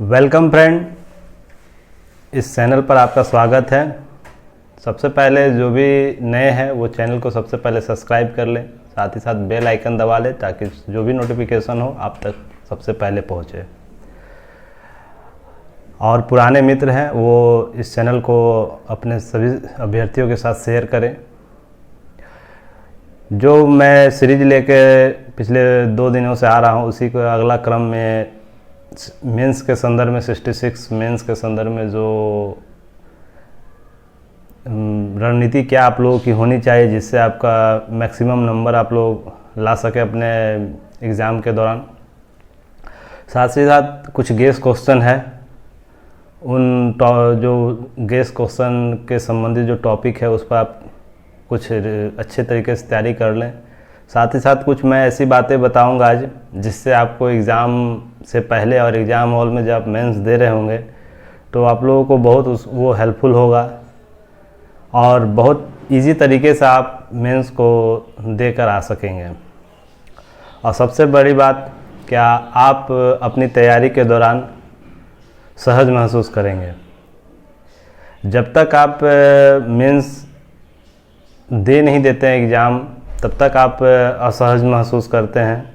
Welcome friend, इस channel पर आपका स्वागत है। सबसे पहले जो भी नए हैं वो चैनल को सबसे पहले सब्सक्राइब कर लें, साथ ही साथ बेल आइकन दबा लें ताकि जो भी नोटिफिकेशन हो आप तक सबसे पहले पहुंचे। और पुराने मित्र हैं वो इस चैनल को अपने सभी अभ्यर्थियों के साथ शेयर करें। जो मैं सीरीज लेके पिछले 2 दिनों से आ रहा हूँ उसी को अगला क्रम में मेंस के संदर्भ में 66 मेंस के संदर्भ में जो रणनीति क्या आप लोगों की होनी चाहिए जिससे आपका मैक्सिमम नंबर आप लोग ला सके अपने एग्ज़ाम के दौरान। साथ ही साथ कुछ गेस क्वेश्चन है, उन जो गेस क्वेश्चन के संबंधित जो टॉपिक है उस पर आप कुछ अच्छे तरीके से तैयारी कर लें। साथ ही साथ कुछ मैं ऐसी बातें बताऊंगा आज जिससे आपको एग्ज़ाम से पहले और एग्ज़ाम हॉल में जब आप मेंस दे रहे होंगे तो आप लोगों को बहुत वो हेल्पफुल होगा और बहुत इजी तरीके से आप मेंस को देकर आ सकेंगे। और सबसे बड़ी बात, क्या आप अपनी तैयारी के दौरान सहज महसूस करेंगे। जब तक आप मेंस दे नहीं देते हैं एग्ज़ाम तब तक आप असहज महसूस करते हैं।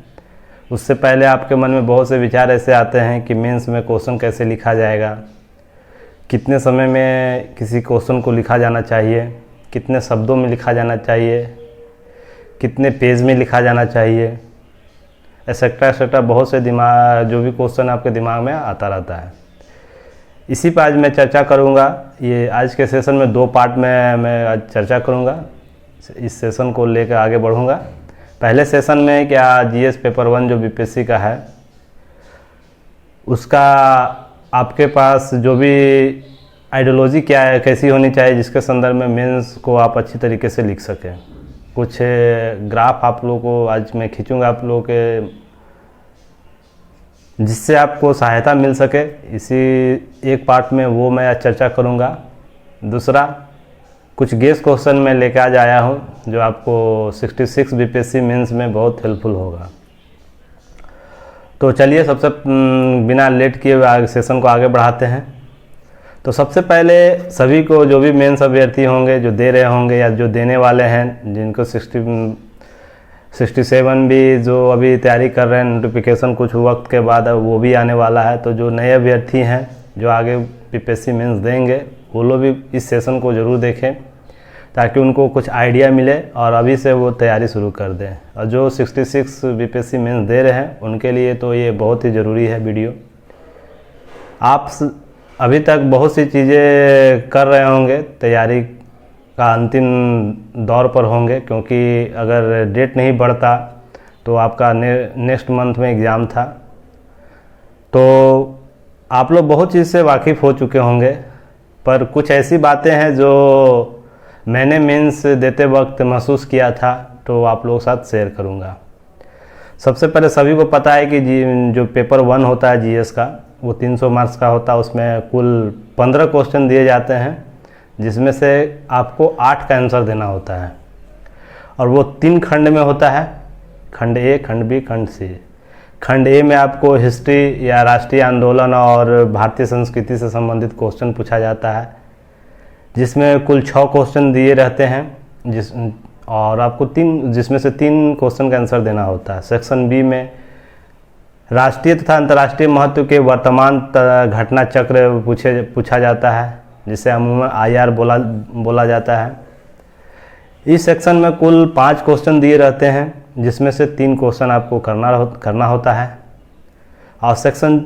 उससे पहले आपके मन में बहुत से विचार ऐसे आते हैं कि मेंस में क्वेश्चन कैसे लिखा जाएगा, कितने समय में किसी क्वेश्चन को लिखा जाना चाहिए, कितने शब्दों में लिखा जाना चाहिए, कितने पेज में लिखा जाना चाहिए, एक्सेट्रा एक्सेट्रा बहुत से जो भी क्वेश्चन आपके दिमाग में आता रहता है। इसी पर आज मैं चर्चा करूंगा। ये आज के सेशन में 2 पार्ट में मैं आज चर्चा करूंगा, इस सेशन को लेकर आगे बढ़ूंगा। पहले सेशन में क्या जीएस पेपर 1 जो बीपीएससी का है उसका आपके पास जो भी आइडियोलॉजी क्या है, कैसी होनी चाहिए जिसके संदर्भ में मेंस को आप अच्छी तरीके से लिख सकें। कुछ ग्राफ आप लोगों को आज मैं खींचूंगा आप लोगों के, जिससे आपको सहायता मिल सके। इसी एक पार्ट में वो मैं आज चर्चा करूंगा। दूसरा, कुछ गेस क्वेश्चन मैं लेकर आज आया हूं जो आपको 66 बीपीएससी मेंस में बहुत हेल्पफुल होगा। तो चलिए सबसे बिना लेट किए सेशन को आगे बढ़ाते हैं। तो सबसे पहले सभी को जो भी मेंस अभ्यर्थी होंगे, जो दे रहे होंगे या जो देने वाले हैं, जिनको 67 भी जो अभी तैयारी कर रहे हैं, नोटिफिकेशन कुछ वक्त के बाद वो भी आने वाला है। तो जो नए अभ्यर्थी हैं जो आगे बीपीएससी मेंस देंगे वो लोग भी इस सेशन को ज़रूर देखें ताकि उनको कुछ आइडिया मिले और अभी से वो तैयारी शुरू कर दें। और जो 66 बीपीएससी मेंस दे रहे हैं उनके लिए तो ये बहुत ही ज़रूरी है वीडियो। आप अभी तक बहुत सी चीज़ें कर रहे होंगे, तैयारी का अंतिम दौर पर होंगे, क्योंकि अगर डेट नहीं बढ़ता तो आपका नेक्स्ट मंथ में एग्ज़ाम था। तो आप लोग बहुत चीज़ से वाकिफ़ हो चुके होंगे, पर कुछ ऐसी बातें हैं जो मैंने मेंस देते वक्त महसूस किया था तो आप लोगों के साथ शेयर करूंगा। सबसे पहले सभी को पता है कि जो पेपर 1 होता है जीएस का वो 300 मार्क्स का होता है। उसमें कुल 15 क्वेश्चन दिए जाते हैं जिसमें से आपको 8 का आंसर देना होता है और वो 3 खंड में होता है, खंड ए, खंड बी, खंड सी। खंड ए में आपको हिस्ट्री या राष्ट्रीय आंदोलन और भारतीय संस्कृति से संबंधित क्वेश्चन पूछा जाता है जिसमें कुल 6 क्वेश्चन दिए रहते हैं और आपको जिसमें से 3 क्वेश्चन का आंसर देना होता है। सेक्शन बी में राष्ट्रीय तथा अंतर्राष्ट्रीय महत्व के वर्तमान घटना चक्र पूछा जाता है जिसे अमूमन आईआर बोला जाता है। इस सेक्शन में कुल 5 क्वेश्चन दिए रहते हैं जिसमें से 3 क्वेश्चन आपको करना होता है। और सेक्शन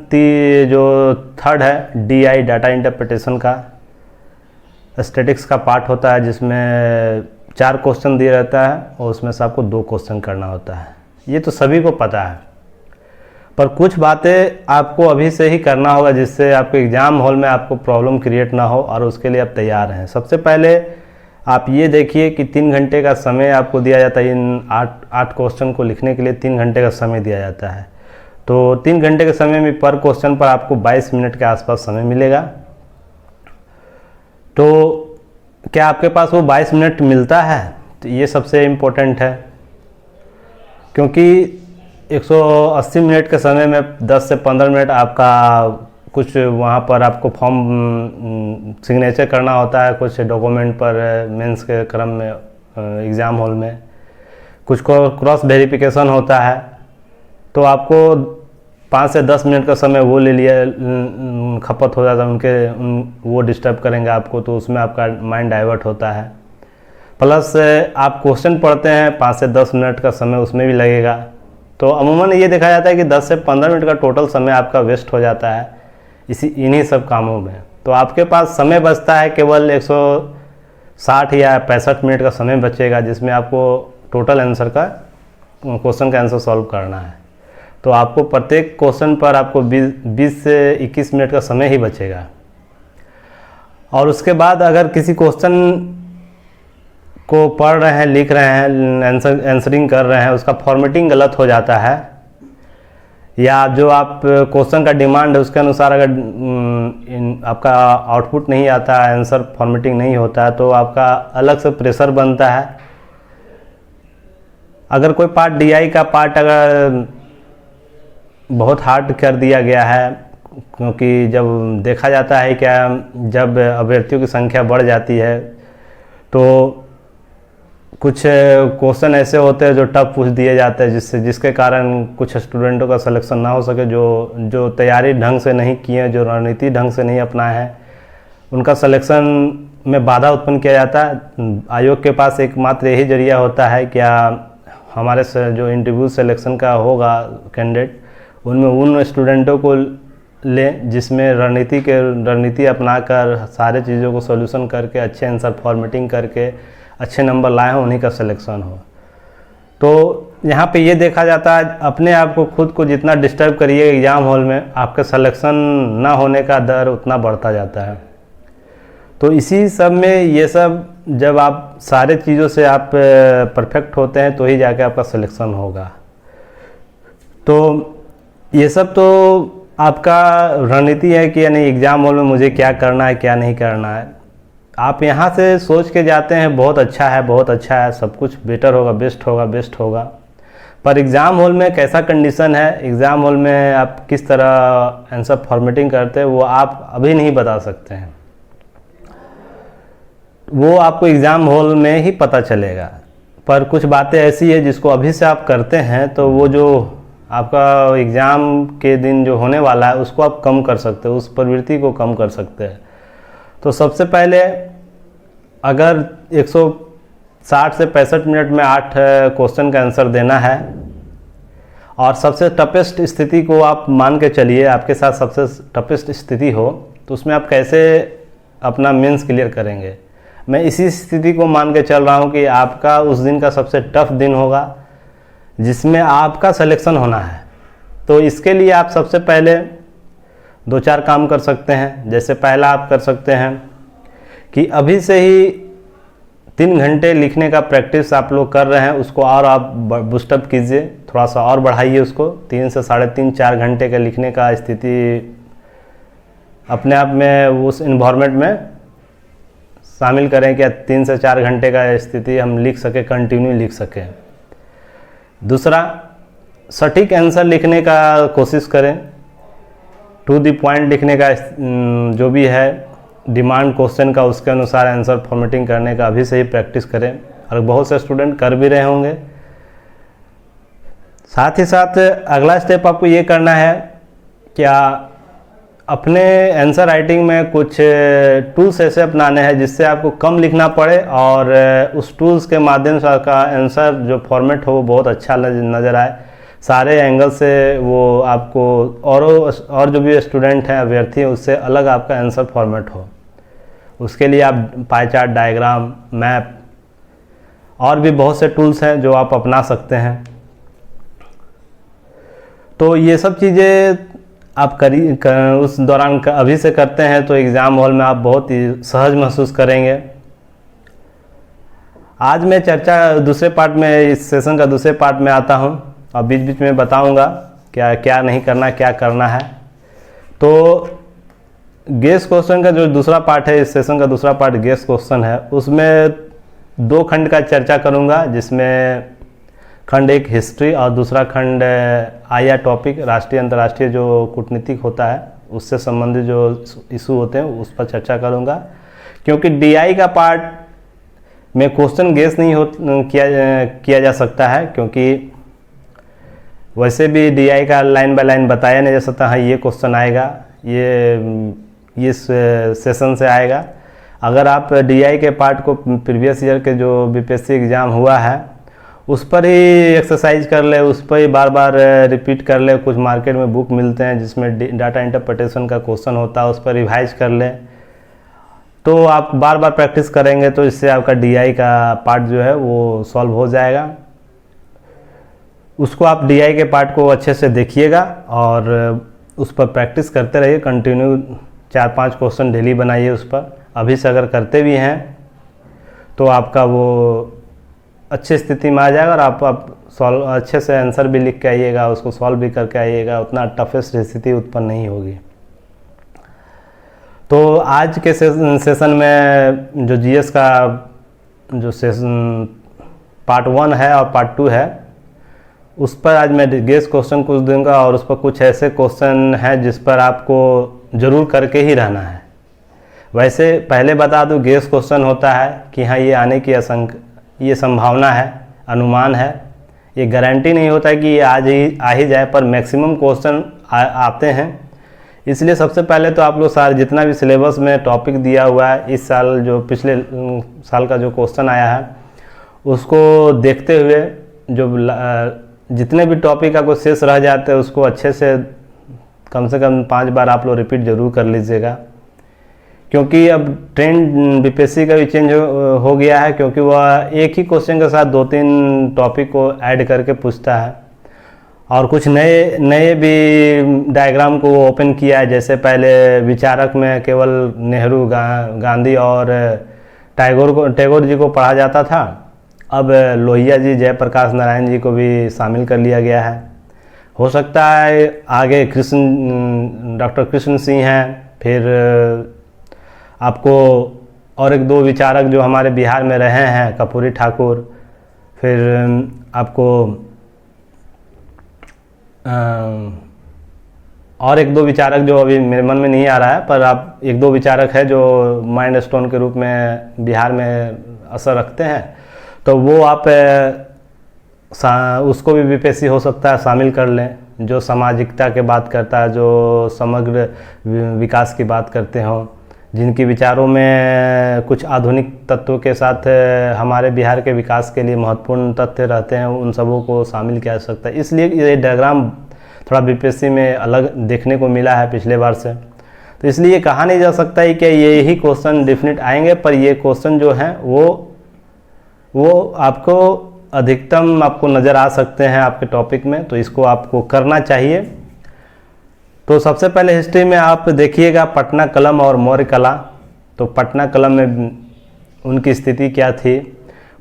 जो 3rd है डीआई डाटा इंटरप्रिटेशन का स्टैटिक्स का पार्ट होता है जिसमें 4 क्वेश्चन दिए रहता है और उसमें से आपको 2 क्वेश्चन करना होता है। ये तो सभी को पता है, पर कुछ बातें आपको अभी से ही करना होगा जिससे आपके एग्ज़ाम हॉल में आपको प्रॉब्लम क्रिएट ना हो और उसके लिए आप तैयार हैं। सबसे पहले आप ये देखिए कि 3 घंटे का समय आपको दिया जाता है। इन 8 क्वेश्चन को लिखने के लिए 3 घंटे का समय दिया जाता है। तो 3 घंटे के समय में पर क्वेश्चन पर आपको 22 मिनट के आसपास समय मिलेगा। तो क्या आपके पास वो 22 मिनट मिलता है? तो ये सबसे इम्पोर्टेंट है, क्योंकि 180 मिनट के समय में 10 से 15 मिनट आपका कुछ वहाँ पर आपको फॉर्म सिग्नेचर करना होता है कुछ डॉक्यूमेंट पर मेंस के क्रम में एग्ज़ाम हॉल में, कुछ को क्रॉस वेरिफिकेशन होता है। तो आपको 5 से 10 मिनट का समय वो ले लिया खपत हो जाता है, वो डिस्टर्ब करेंगे आपको, तो उसमें आपका माइंड डाइवर्ट होता है। प्लस आप क्वेश्चन पढ़ते हैं 5 से 10 मिनट का समय उसमें भी लगेगा। तो अमूमन ये देखा जाता है कि 10 से 15 मिनट का टोटल समय आपका वेस्ट हो जाता है इन्हीं सब कामों में। तो आपके पास समय बचता है केवल 160 या 65 मिनट का समय बचेगा, जिसमें आपको टोटल आंसर का क्वेश्चन का आंसर सॉल्व करना है। तो आपको प्रत्येक क्वेश्चन पर आपको 20 से 21 मिनट का समय ही बचेगा। और उसके बाद अगर किसी क्वेश्चन को पढ़ रहे हैं, लिख रहे हैं, आंसरिंग कर रहे हैं, उसका फॉर्मेटिंग गलत हो जाता है, या जो आप क्वेश्चन का डिमांड है उसके अनुसार अगर आपका आउटपुट नहीं आता है, आंसर फॉर्मेटिंग नहीं होता है, तो आपका अलग से प्रेशर बनता है। अगर कोई पार्ट DI का पार्ट अगर बहुत हार्ड कर दिया गया है, क्योंकि जब देखा जाता है क्या, जब अभ्यर्थियों की संख्या बढ़ जाती है तो कुछ क्वेश्चन ऐसे होते हैं जो टफ पूछ दिए जाते हैं, जिसके कारण कुछ स्टूडेंटों का सिलेक्शन ना हो सके, जो तैयारी ढंग से नहीं किए, जो रणनीति ढंग से नहीं अपनाए हैं, उनका सिलेक्शन में बाधा उत्पन्न किया जाता है। आयोग के पास एकमात्र यही जरिया होता है क्या, हमारे से जो इंटरव्यू सिलेक्शन का होगा कैंडिडेट, उनमें उन स्टूडेंटों को लें जिसमें रणनीति अपनाकर सारे चीज़ों को सॉल्यूशन करके अच्छे आंसर फॉर्मेटिंग करके अच्छे नंबर लाए हों, उन्हीं का सिलेक्शन हो। तो यहाँ पे ये देखा जाता है, अपने आप को खुद को जितना डिस्टर्ब करिए एग्ज़ाम हॉल में, आपका सिलेक्शन ना होने का दर उतना बढ़ता जाता है। तो इसी सब में ये सब जब आप सारे चीज़ों से आप परफेक्ट होते हैं तो ही जाके आपका सिलेक्शन होगा। तो ये सब तो आपका रणनीति है कि यानी एग्ज़ाम हॉल में मुझे क्या करना है क्या नहीं करना है। आप यहाँ से सोच के जाते हैं बहुत अच्छा है, बहुत अच्छा है, सब कुछ बेटर होगा, बेस्ट होगा, पर एग्ज़ाम हॉल में कैसा कंडीशन है, एग्ज़ाम हॉल में आप किस तरह आंसर फॉर्मेटिंग करते हैं वो आप अभी नहीं बता सकते हैं, वो आपको एग्ज़ाम हॉल में ही पता चलेगा। पर कुछ बातें ऐसी है जिसको अभी से आप करते हैं तो वो जो आपका एग्ज़ाम के दिन जो होने वाला है उसको आप कम कर सकते हो, उस प्रवृत्ति को कम कर सकते हैं। तो सबसे पहले अगर 160 से 65 मिनट में 8 क्वेश्चन का आंसर देना है और सबसे टफेस्ट स्थिति को आप मान के चलिए, आपके साथ सबसे टफेस्ट स्थिति हो, तो उसमें आप कैसे अपना मेंस क्लियर करेंगे। मैं इसी स्थिति को मान के चल रहा हूँ कि आपका उस दिन का सबसे टफ दिन होगा जिसमें आपका सिलेक्शन होना है। तो इसके लिए आप सबसे पहले 2-4 काम कर सकते हैं। जैसे पहला आप कर सकते हैं कि अभी से ही 3 घंटे लिखने का प्रैक्टिस आप लोग कर रहे हैं, उसको और आप बूस्टअप कीजिए, थोड़ा सा और बढ़ाइए उसको। 3 से 3.5-4 घंटे का लिखने का स्थिति अपने आप में उस इन्वायरमेंट में शामिल करें कि 3 से 4 घंटे का स्थिति हम लिख सके, कंटिन्यू लिख सकें। दूसरा, सटीक आंसर लिखने का कोशिश करें, टू द पॉइंट लिखने का, जो भी है डिमांड क्वेश्चन का उसके अनुसार आंसर फॉर्मेटिंग करने का अभी से ही प्रैक्टिस करें, और बहुत से स्टूडेंट कर भी रहे होंगे। साथ ही साथ अगला स्टेप आपको ये करना है, क्या अपने आंसर राइटिंग में कुछ टूल्स ऐसे अपनाने हैं जिससे आपको कम लिखना पड़े और उस टूल्स के माध्यम से आपका आंसर जो फॉर्मेट हो वो बहुत अच्छा नज़र आए, सारे एंगल से वो आपको और जो भी स्टूडेंट हैं, अभ्यर्थी हैं, उससे अलग आपका आंसर फॉर्मेट हो। उसके लिए आप पाई चार्ट, डायग्राम, मैप और भी बहुत से टूल्स हैं जो आप अपना सकते हैं। तो ये सब चीज़ें आप उस दौरान अभी से करते हैं तो एग्ज़ाम हॉल में आप बहुत ही सहज महसूस करेंगे। आज मैं चर्चा दूसरे पार्ट में, इस सेशन का दूसरे पार्ट में आता हूं और बीच बीच में बताऊंगा क्या क्या नहीं करना, क्या करना है। तो गेस क्वेश्चन का जो दूसरा पार्ट है, इस सेशन का दूसरा पार्ट गेस क्वेश्चन है, उसमें 2 खंड का चर्चा करूंगा, जिसमें खंड 1 हिस्ट्री और दूसरा खंड आया टॉपिक राष्ट्रीय अंतर्राष्ट्रीय जो कूटनीतिक होता है उससे संबंधित जो इशू होते हैं उस पर चर्चा करूँगा, क्योंकि DI का पार्ट में क्वेश्चन गेस नहीं किया जा सकता है, क्योंकि वैसे भी DI का लाइन बाय लाइन बताया नहीं जा सकता हाँ ये क्वेश्चन आएगा, ये इस सेशन से आएगा। अगर आप DI के पार्ट को प्रीवियस ईयर के जो BPSC एग्ज़ाम हुआ है उस पर ही एक्सरसाइज कर ले, उस पर ही बार बार रिपीट कर ले। कुछ मार्केट में बुक मिलते हैं जिसमें डाटा इंटरप्रिटेशन का क्वेश्चन होता है, उस पर रिवाइज कर ले, तो आप बार बार प्रैक्टिस करेंगे तो इससे आपका DI का पार्ट जो है वो सॉल्व हो जाएगा। उसको आप DI के पार्ट को अच्छे से देखिएगा और उस पर प्रैक्टिस करते रहिए, कंटिन्यू 4-5 क्वेश्चन डेली बनाइए उस पर। अभी से अगर करते भी हैं तो आपका वो अच्छी स्थिति में आ जाएगा और आप सॉल्व अच्छे से आंसर भी लिख के आइएगा, उसको सॉल्व भी करके आइएगा, उतना टफेस्ट स्थिति उत्पन्न नहीं होगी। तो आज के सेशन में जो GS का जो सेशन पार्ट 1 है और पार्ट 2 है उस पर आज मैं गेस क्वेश्चन कुछ दूंगा और उस पर कुछ ऐसे क्वेश्चन हैं जिस पर आपको ज़रूर करके ही रहना है। वैसे पहले बता दूं, गेस क्वेश्चन होता है कि हाँ ये आने की ये संभावना है, अनुमान है, ये गारंटी नहीं होता कि ये आज ही आ ही जाए, पर मैक्सिमम क्वेश्चन आते हैं। इसलिए सबसे पहले तो आप लोग सारे जितना भी सिलेबस में टॉपिक दिया हुआ है, इस साल जो पिछले साल का जो क्वेश्चन आया है उसको देखते हुए जो जितने भी टॉपिक आपको शेष रह जाते हैं उसको अच्छे से कम 5 बार आप लोग रिपीट ज़रूर कर लीजिएगा, क्योंकि अब ट्रेंड BPSC का भी चेंज हो गया है, क्योंकि वह एक ही क्वेश्चन के साथ 2-3 टॉपिक को ऐड करके पूछता है और कुछ नए भी डायग्राम को ओपन किया है। जैसे पहले विचारक में केवल नेहरू, गांधी और टैगोर जी को पढ़ा जाता था, अब लोहिया जी, जयप्रकाश नारायण जी को भी शामिल कर लिया गया है। हो सकता है आगे डॉक्टर कृष्ण सिंह हैं, फिर आपको और 1-2 विचारक जो हमारे बिहार में रहे हैं, कर्पूरी ठाकुर, फिर आपको और 1-2 विचारक जो अभी मेरे मन में नहीं आ रहा है, पर आप 1-2 विचारक है जो माइंड स्टोन के रूप में बिहार में असर रखते हैं, तो वो आप उसको भी BPSC हो सकता है शामिल कर लें, जो सामाजिकता के बात करता है, जो समग्र विकास की बात करते हों, जिनकी विचारों में कुछ आधुनिक तत्वों के साथ हमारे बिहार के विकास के लिए महत्वपूर्ण तथ्य रहते हैं, उन सबों को शामिल किया जा सकता है। इसलिए ये डायग्राम थोड़ा BPSC में अलग देखने को मिला है पिछले बार से, तो इसलिए कहा नहीं जा सकता है कि ये ही क्वेश्चन डेफिनेट आएंगे, पर ये क्वेश्चन जो हैं वो आपको अधिकतम आपको नज़र आ सकते हैं आपके टॉपिक में, तो इसको आपको करना चाहिए। तो सबसे पहले हिस्ट्री में आप देखिएगा पटना कलम और मौर्य कला। तो पटना कलम में उनकी स्थिति क्या थी,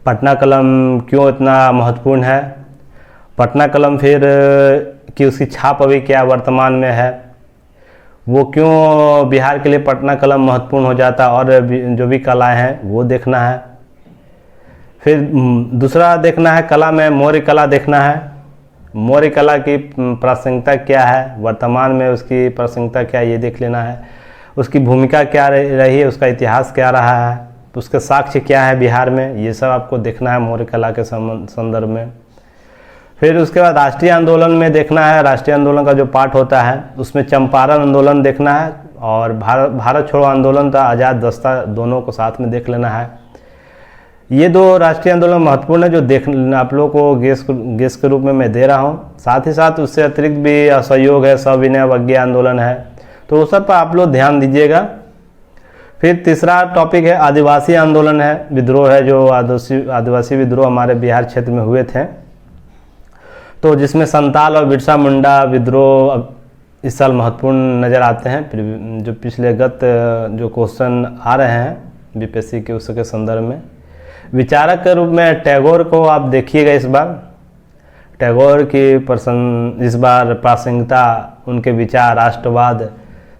पटना कलम क्यों इतना महत्वपूर्ण है, पटना कलम फिर कि उसकी छाप अभी क्या वर्तमान में है, वो क्यों बिहार के लिए पटना कलम महत्वपूर्ण हो जाता, और जो भी कलाएँ हैं वो देखना है। फिर दूसरा देखना है कला में मौर्य कला देखना है, मौर्य कला की प्रासंगिकता क्या है, वर्तमान में उसकी प्रासंगिकता क्या है ये देख लेना है, उसकी भूमिका क्या रही है, उसका इतिहास क्या रहा है, उसके साक्ष्य क्या है बिहार में, ये सब आपको देखना है मौर्य कला के संदर्भ में। फिर उसके बाद राष्ट्रीय आंदोलन में देखना है, राष्ट्रीय आंदोलन का जो पार्ट होता है उसमें चंपारण आंदोलन देखना है, और भारत छोड़ो आंदोलन था, आज़ाद दस्ता, दोनों को साथ में देख लेना है। ये 2 राष्ट्रीय आंदोलन महत्वपूर्ण है जो आप लोगों को गेस के रूप में मैं दे रहा हूँ। साथ ही साथ उससे अतिरिक्त भी असहयोग है, सविनय अवज्ञा आंदोलन है, तो वो सब पर आप लोग ध्यान दीजिएगा। फिर तीसरा टॉपिक है आदिवासी आंदोलन है, विद्रोह है, जो आदिवासी विद्रोह हमारे बिहार क्षेत्र में हुए थे, तो जिसमें संताल और बिरसा मुंडा विद्रोह इस साल महत्वपूर्ण नज़र आते हैं। जो पिछले जो क्वेश्चन आ रहे हैं BPSC के उसके संदर्भ में, विचारक के रूप में टैगोर को आप देखिएगा। इस बार टैगोर की इस बार प्रासंगिकता, उनके विचार, राष्ट्रवाद,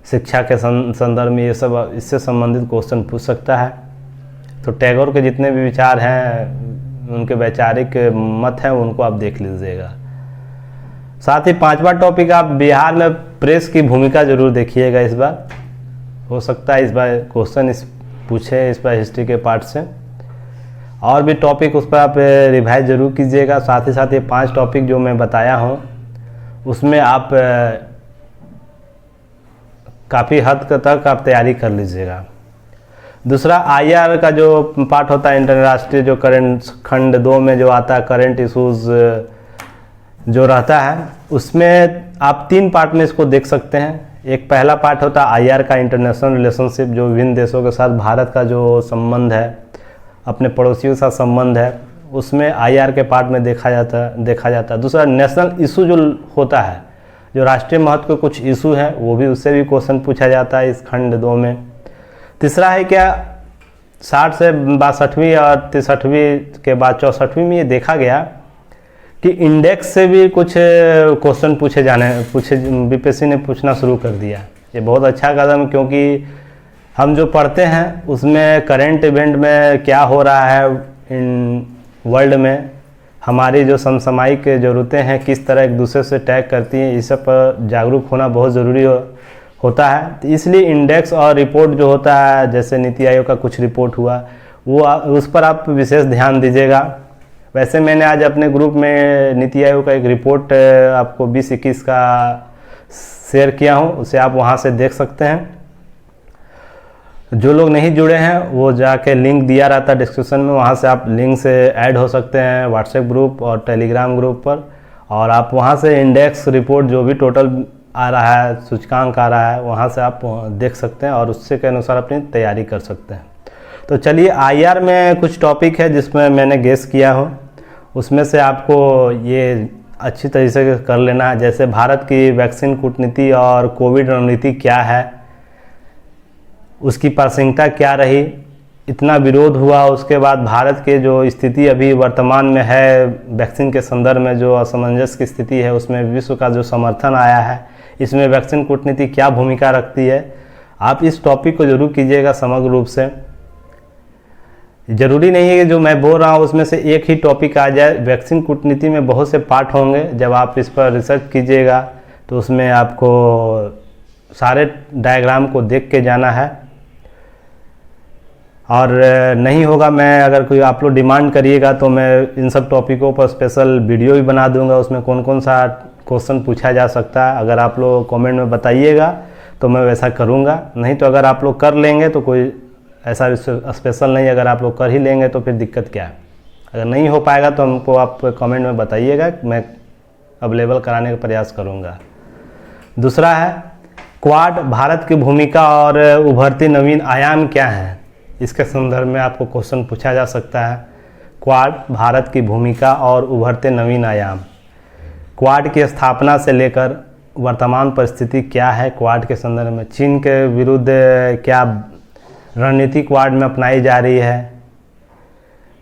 शिक्षा के संदर्भ में ये सब इससे संबंधित क्वेश्चन पूछ सकता है। तो टैगोर के जितने भी विचार हैं, उनके वैचारिक मत हैं, उनको आप देख लीजिएगा। साथ ही 5वां टॉपिक आप बिहार में प्रेस की भूमिका जरूर देखिएगा। इस बार हो सकता है इस बार क्वेश्चन पूछे इस बार हिस्ट्री के पार्ट से, और भी टॉपिक उस पर आप रिवाइज जरूर कीजिएगा। साथ ही साथ ये 5 टॉपिक जो मैं बताया हूँ उसमें आप काफ़ी हद तक आप तैयारी कर लीजिएगा। दूसरा IR का जो पार्ट होता है अंतर्राष्ट्रीय, जो करंट खंड 2 में जो आता है करंट इशूज़ जो रहता है, उसमें आप 3 पार्ट में इसको देख सकते हैं। एक पहला पार्ट होता है IR का इंटरनेशनल रिलेशनशिप, जो विभिन्न देशों के साथ भारत का जो संबंध है, अपने पड़ोसियों के साथ संबंध है, उसमें IR के पार्ट में देखा जाता है। दूसरा नेशनल इशू जो होता है, जो राष्ट्रीय महत्व के कुछ इशू हैं, वो भी उससे भी क्वेश्चन पूछा जाता है इस खंड 2 में। तीसरा है क्या 60 से 62वीं और 63वीं के बाद 64वीं में ये देखा गया कि इंडेक्स से भी कुछ क्वेश्चन बीपीएससी ने पूछना शुरू कर दिया। ये बहुत अच्छा कदम, क्योंकि हम जो पढ़ते हैं उसमें करंट इवेंट में क्या हो रहा है इन वर्ल्ड में, हमारी जो समसामयिक ज़रूरतें हैं किस तरह एक दूसरे से टैग करती हैं, इस सब पर जागरूक होना बहुत ज़रूरी होता है। तो इसलिए इंडेक्स और रिपोर्ट जो होता है, जैसे नीति आयोग का कुछ रिपोर्ट हुआ, वो उस पर आप विशेष ध्यान दीजिएगा। वैसे मैंने आज अपने ग्रुप में नीति आयोग का एक रिपोर्ट आपको 2021 का शेयर किया हूँ, उसे आप वहाँ से देख सकते हैं। जो लोग नहीं जुड़े हैं वो जाके लिंक दिया रहता है डिस्क्रिप्शन में, वहाँ से आप लिंक से ऐड हो सकते हैं व्हाट्सएप ग्रुप और टेलीग्राम ग्रुप पर, और आप वहाँ से इंडेक्स रिपोर्ट जो भी टोटल आ रहा है, सूचकांक आ रहा है, वहाँ से आप देख सकते हैं और उससे के अनुसार अपनी तैयारी कर सकते हैं। तो चलिए IR में कुछ टॉपिक है जिसमें मैंने गेस किया हो, उसमें से आपको ये अच्छी तरीके से कर लेना है। जैसे भारत की वैक्सीन कूटनीति और कोविड रणनीति क्या है, उसकी प्रासंगिकता क्या रही, इतना विरोध हुआ, उसके बाद भारत के जो स्थिति अभी वर्तमान में है वैक्सीन के संदर्भ में, जो असमंजस की स्थिति है, उसमें विश्व का जो समर्थन आया है, इसमें वैक्सीन कूटनीति क्या भूमिका रखती है, आप इस टॉपिक को जरूर कीजिएगा समग्र रूप से। ज़रूरी नहीं है कि जो मैं बोल रहा हूँ उसमें से एक ही टॉपिक आ जाए, वैक्सीन कूटनीति में बहुत से पार्ट होंगे। जब आप इस पर रिसर्च कीजिएगा तो उसमें आपको सारे डायग्राम को देख के जाना है, और नहीं होगा, मैं अगर कोई आप लोग डिमांड करिएगा तो मैं इन सब टॉपिकों पर स्पेशल वीडियो भी बना दूंगा, उसमें कौन कौन सा क्वेश्चन पूछा जा सकता है। अगर आप लोग कमेंट में बताइएगा तो मैं वैसा करूंगा, नहीं तो अगर आप लोग कर लेंगे तो कोई ऐसा स्पेशल नहीं, अगर आप लोग कर ही लेंगे तो फिर दिक्कत क्या है। अगर नहीं हो पाएगा तो हमको आप कमेंट में बताइएगा, मैं अवेलेबल कराने का प्रयास करूँगा। दूसरा है क्वाड, भारत की भूमिका और उभरती नवीन आयाम क्या हैं, इसके संदर्भ में आपको क्वेश्चन पूछा जा सकता है। क्वाड, भारत की भूमिका और उभरते नवीन आयाम। क्वाड की स्थापना से लेकर वर्तमान परिस्थिति क्या है क्वाड के संदर्भ में, चीन के विरुद्ध क्या रणनीति क्वाड में अपनाई जा रही है,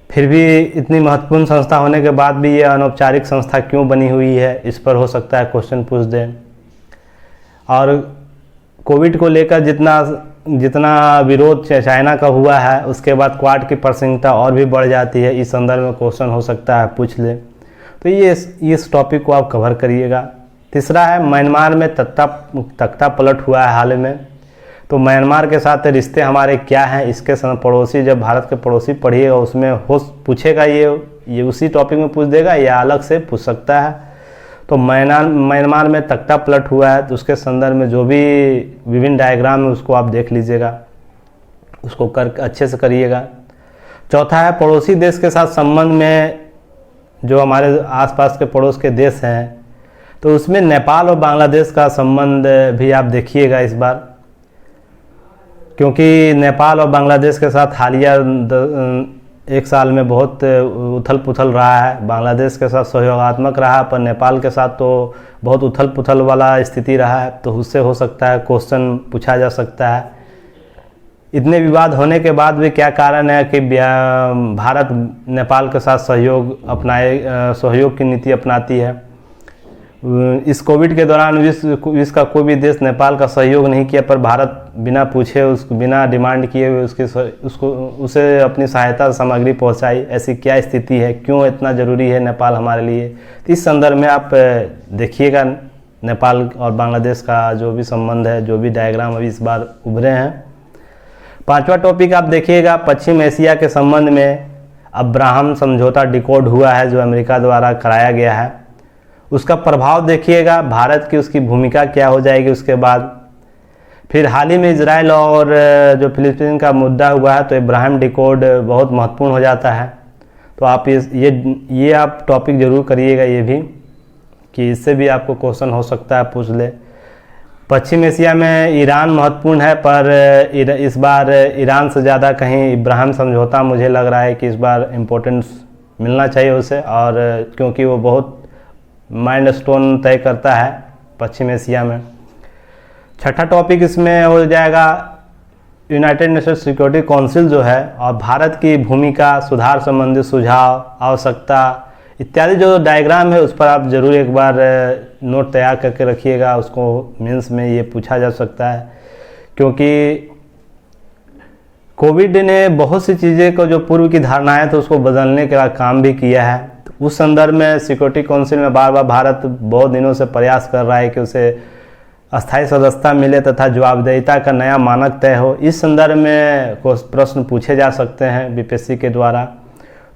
फिर भी इतनी महत्वपूर्ण संस्था होने के बाद भी ये अनौपचारिक संस्था क्यों बनी हुई है, इस पर हो सकता है क्वेश्चन पूछ दें। और कोविड को लेकर जितना विरोध चाइना का हुआ है, उसके बाद क्वाड की प्रासंगिकता और भी बढ़ जाती है, इस संदर्भ में क्वेश्चन हो सकता है पूछ ले। तो ये इस टॉपिक को आप कवर करिएगा। तीसरा है म्यांमार में तख्ता पलट हुआ है हाल में, तो म्यांमार के साथ रिश्ते हमारे क्या हैं, इसके पड़ोसी, जब भारत के पड़ोसी पढ़िएगा उसमें पूछेगा, ये उसी टॉपिक में पूछ देगा या अलग से पूछ सकता है। तो म्यांमार में तख्ता पलट हुआ है, तो उसके संदर्भ में जो भी विभिन्न डायग्राम है उसको आप देख लीजिएगा, उसको अच्छे से करिएगा। चौथा है पड़ोसी देश के साथ संबंध में, जो हमारे आसपास के पड़ोस के देश हैं, तो उसमें नेपाल और बांग्लादेश का संबंध भी आप देखिएगा इस बार, क्योंकि नेपाल और बांग्लादेश के साथ हालिया 1 साल में बहुत उथल पुथल रहा है। बांग्लादेश के साथ सहयोगात्मक रहा, पर नेपाल के साथ तो बहुत उथल पुथल वाला स्थिति रहा है, तो उससे हो सकता है क्वेश्चन पूछा जा सकता है। इतने विवाद होने के बाद भी क्या कारण है कि भारत नेपाल के साथ सहयोग की नीति अपनाती है, इस कोविड के दौरान विश्व का कोई भी देश नेपाल का सहयोग नहीं किया, पर भारत बिना पूछे बिना डिमांड किए हुए उसे अपनी सहायता सामग्री पहुंचाई। ऐसी क्या स्थिति है, क्यों इतना ज़रूरी है नेपाल हमारे लिए? तो इस संदर्भ में आप देखिएगा नेपाल और बांग्लादेश का जो भी संबंध है, जो भी डायग्राम अभी इस बार उभरे हैं। 5वां टॉपिक आप देखिएगा, पश्चिम एशिया के संबंध में अब्राहम समझौता डिकोड हुआ है जो अमेरिका द्वारा कराया गया है, उसका प्रभाव देखिएगा, भारत की उसकी भूमिका क्या हो जाएगी उसके बाद। फिर हाल ही में इजराइल और जो फिलिस्तीन का मुद्दा हुआ है, तो अब्राहम डिकोड बहुत महत्वपूर्ण हो जाता है। तो आप ये आप टॉपिक ज़रूर करिएगा ये भी, कि इससे भी आपको क्वेश्चन हो सकता है, पूछ ले। पश्चिम एशिया में ईरान महत्वपूर्ण है, पर इस बार ईरान से ज़्यादा कहीं अब्राहम समझौता मुझे लग रहा है कि इस बार इम्पोर्टेंस मिलना चाहिए उसे, और क्योंकि वो बहुत माइलस्टोन तय करता है पश्चिम एशिया में। 6ठा टॉपिक इसमें हो जाएगा यूनाइटेड नेशन सिक्योरिटी काउंसिल जो है, और भारत की भूमिका, सुधार संबंधी सुझाव, आवश्यकता इत्यादि जो डायग्राम है उस पर आप ज़रूर एक बार नोट तैयार करके रखिएगा। उसको मेंस में ये पूछा जा सकता है, क्योंकि कोविड ने बहुत सी चीज़ें को जो पूर्व की धारणाएं तो उसको बदलने का काम भी किया है। तो उस संदर्भ में सिक्योरिटी काउंसिल में बार बार भारत बहुत दिनों से प्रयास कर रहा है कि उसे अस्थायी सदस्यता मिले तथा जवाबदेहिता का नया मानक तय हो। इस संदर्भ में प्रश्न पूछे जा सकते हैं बीपीएससी के द्वारा।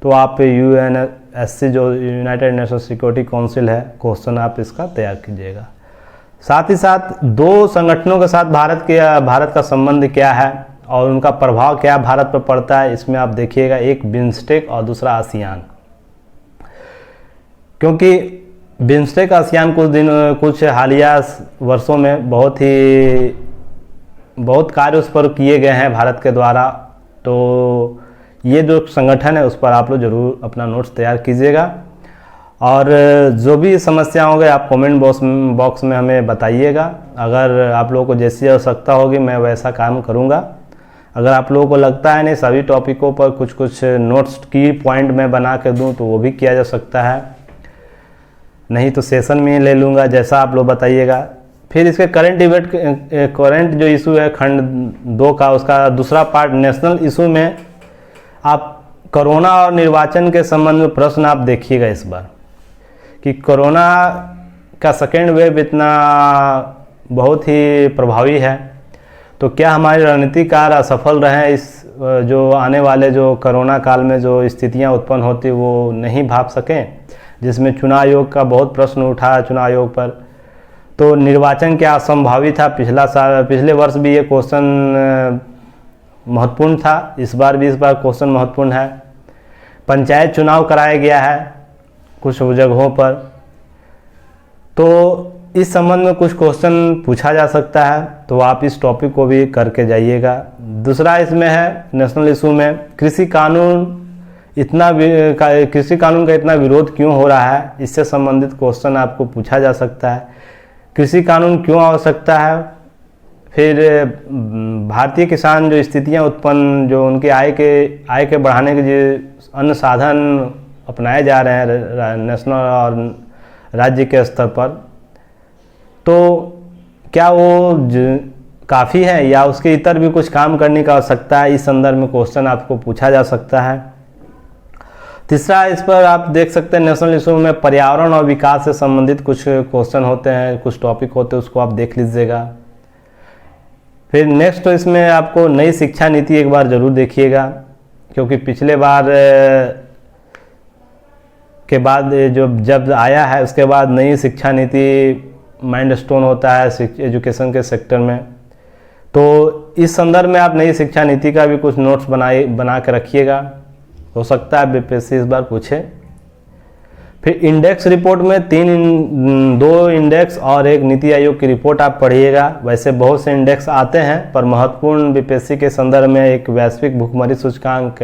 तो आप यूएनएससी जो यूनाइटेड नेशन सिक्योरिटी काउंसिल है, क्वेश्चन आप इसका तैयार कीजिएगा। साथ ही साथ 2 संगठनों के साथ भारत का संबंध क्या है और उनका प्रभाव क्या भारत पर पड़ता है, इसमें आप देखिएगा। एक बिम्स्टेक और दूसरा आसियान, क्योंकि बिम्स्टेक आसियान कुछ हालिया वर्षों में बहुत कार्य उस पर किए गए हैं भारत के द्वारा। तो ये जो संगठन है उस पर आप लोग जरूर अपना नोट्स तैयार कीजिएगा, और जो भी समस्या होंगे आप कमेंट बॉक्स में हमें बताइएगा। अगर आप लोगों को जैसी आवश्यकता होगी मैं वैसा काम करूँगा। अगर आप लोगों को लगता है नहीं सभी टॉपिकों पर कुछ नोट्स की पॉइंट मैं बना के दूँ तो वो भी किया जा सकता है, नहीं तो सेशन में ले लूँगा, जैसा आप लोग बताइएगा। फिर इसके करंट जो इशू है खंड 2 का, उसका दूसरा पार्ट नेशनल इशू में आप कोरोना और निर्वाचन के संबंध में प्रश्न आप देखिएगा इस बार, कि कोरोना का सेकेंड वेव इतना बहुत ही प्रभावी है, तो क्या हमारे रणनीतिकार असफल रहे इस जो आने वाले जो कोरोना काल में जो स्थितियां उत्पन्न होती वो नहीं भाप सकें, जिसमें चुनाव आयोग का बहुत प्रश्न उठा चुनाव आयोग पर। तो निर्वाचन क्या असंभावित था, पिछले वर्ष भी ये क्वेश्चन महत्वपूर्ण था, इस बार क्वेश्चन महत्वपूर्ण है। पंचायत चुनाव कराया गया है कुछ जगहों पर, तो इस संबंध में कुछ क्वेश्चन पूछा जा सकता है, तो आप इस टॉपिक को भी करके जाइएगा। दूसरा इसमें है नेशनल इशू में कृषि कानून का इतना विरोध क्यों हो रहा है, इससे संबंधित क्वेश्चन आपको पूछा जा सकता है। कृषि कानून क्यों आवश्यकता है, फिर भारतीय किसान जो स्थितियां उत्पन्न जो उनके आय के बढ़ाने के जो अन्य साधन अपनाए जा रहे हैं नेशनल और राज्य के स्तर पर, तो क्या वो काफ़ी है या उसके इतर भी कुछ काम करने का आवश्यकता है, इस संदर्भ में क्वेश्चन आपको पूछा जा सकता है। तीसरा इस पर आप देख सकते हैं नेशनल इशू में पर्यावरण और विकास से संबंधित कुछ क्वेश्चन होते हैं, कुछ टॉपिक होते हैं, उसको आप देख लीजिएगा। फिर नेक्स्ट इसमें आपको नई शिक्षा नीति एक बार ज़रूर देखिएगा, क्योंकि पिछले बार के बाद जब आया है उसके बाद नई शिक्षा नीति माइलस्टोन होता है एजुकेशन के सेक्टर में, तो इस संदर्भ में आप नई शिक्षा नीति का भी कुछ नोट्स बना के रखिएगा, हो सकता है बीपीएससी इस बार पूछे। फिर इंडेक्स रिपोर्ट में 2 इंडेक्स और एक नीति आयोग की रिपोर्ट आप पढ़िएगा। वैसे बहुत से इंडेक्स आते हैं, पर महत्वपूर्ण बीपीएससी के संदर्भ में एक वैश्विक भुखमरी सूचकांक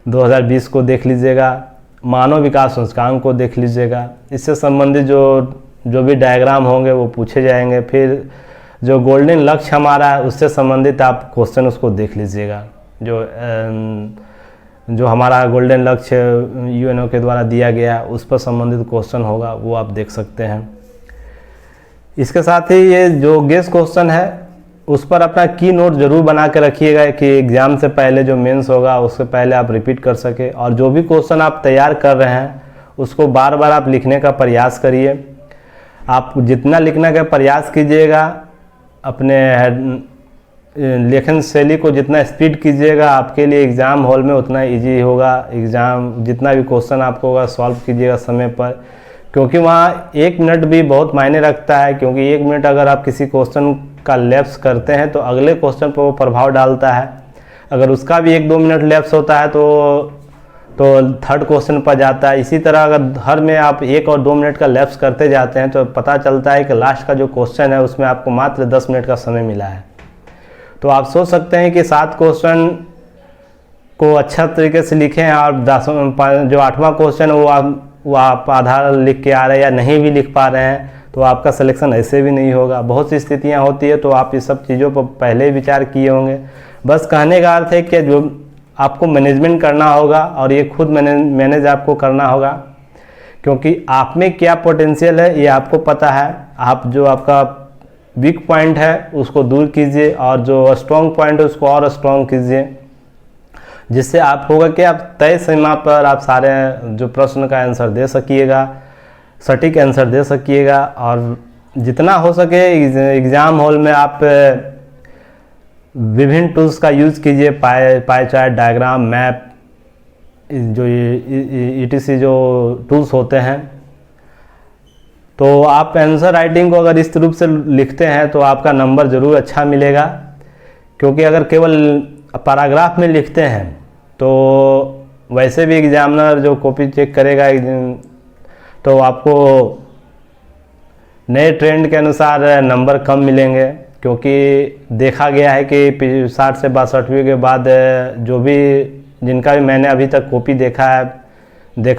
2020 को देख लीजिएगा, मानव विकास सूचकांक को देख लीजिएगा। इससे संबंधित जो भी डायग्राम होंगे वो पूछे जाएंगे। फिर जो गोल्डन लक्ष्य हमारा है उससे संबंधित आप क्वेश्चन उसको देख लीजिएगा। जो हमारा गोल्डन लक्ष्य यूएनओ के द्वारा दिया गया उस पर संबंधित क्वेश्चन होगा, वो आप देख सकते हैं। इसके साथ ही ये जो गेस क्वेश्चन है उस पर अपना की नोट जरूर बना के रखिएगा कि एग्ज़ाम से पहले जो मेंस होगा उससे पहले आप रिपीट कर सके। और जो भी क्वेश्चन आप तैयार कर रहे हैं उसको बार बार आप लिखने का प्रयास करिए। आप जितना लिखने का प्रयास कीजिएगा, अपने लेखन शैली को जितना स्पीड कीजिएगा, आपके लिए एग्ज़ाम हॉल में उतना इजी होगा। एग्ज़ाम जितना भी क्वेश्चन आपको होगा सॉल्व कीजिएगा समय पर, क्योंकि वहाँ 1 मिनट भी बहुत मायने रखता है। क्योंकि 1 मिनट अगर आप किसी क्वेश्चन का लैप्स करते हैं तो अगले क्वेश्चन पर वो प्रभाव डालता है। अगर उसका भी 1-2 मिनट लैप्स होता है तो थर्ड क्वेश्चन पर जाता है। इसी तरह अगर हर में आप 1 और 2 मिनट का लैप्स करते जाते हैं तो पता चलता है कि लास्ट का जो क्वेश्चन है उसमें आपको मात्र 10 मिनट का समय मिला है। तो आप सोच सकते हैं कि 7 क्वेश्चन को अच्छा तरीके से लिखें और जो 8वां क्वेश्चन है वो आप आधा लिख के आ रहे हैं या नहीं भी लिख पा रहे हैं तो आपका सिलेक्शन ऐसे भी नहीं होगा। बहुत सी स्थितियां होती है, तो आप इस सब चीज़ों पर पहले ही विचार किए होंगे। बस कहने का अर्थ है कि जो आपको मैनेजमेंट करना होगा और ये खुद मैनेज आपको करना होगा, क्योंकि आप में क्या पोटेंशियल है ये आपको पता है। आप जो आपका वीक पॉइंट है उसको दूर कीजिए और जो स्ट्रॉन्ग पॉइंट है उसको और स्ट्रॉन्ग कीजिए, जिससे आप होगा कि आप तय सीमा पर आप सारे जो प्रश्न का आंसर दे सकिएगा, सटीक आंसर दे सकिएगा। और जितना हो सके एग्ज़ाम हॉल में आप विभिन्न टूल्स का यूज़ कीजिए, पाई चार्ट, डायग्राम, मैप, जो ETC जो टूल्स होते हैं। तो आप आंसर राइटिंग को अगर इस रूप से लिखते हैं तो आपका नंबर ज़रूर अच्छा मिलेगा। क्योंकि अगर केवल पैराग्राफ में लिखते हैं तो वैसे भी एग्जामिनर जो कॉपी चेक करेगा तो आपको नए ट्रेंड के अनुसार नंबर कम मिलेंगे। क्योंकि देखा गया है कि 60 से 62वीं के बाद जो भी जिनका भी मैंने अभी तक कॉपी देखा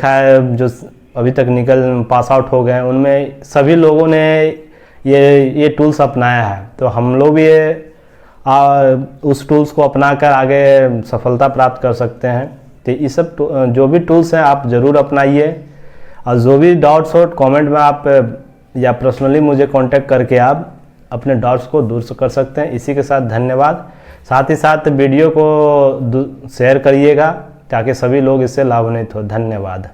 है जो अभी तक पास आउट हो गए, उनमें सभी लोगों ने ये टूल्स अपनाया है। तो हम लोग भी उस टूल्स को अपनाकर आगे सफलता प्राप्त कर सकते हैं। तो ये सब जो भी टूल्स हैं आप ज़रूर अपनाइए। और जो भी डाउट्स हो कमेंट में आप या पर्सनली मुझे कांटेक्ट करके आप अपने डाउट्स को दूर कर सकते हैं। इसी के साथ धन्यवाद। साथ ही साथ वीडियो को शेयर करिएगा ताकि सभी लोग इससे लाभान्वित हो। धन्यवाद।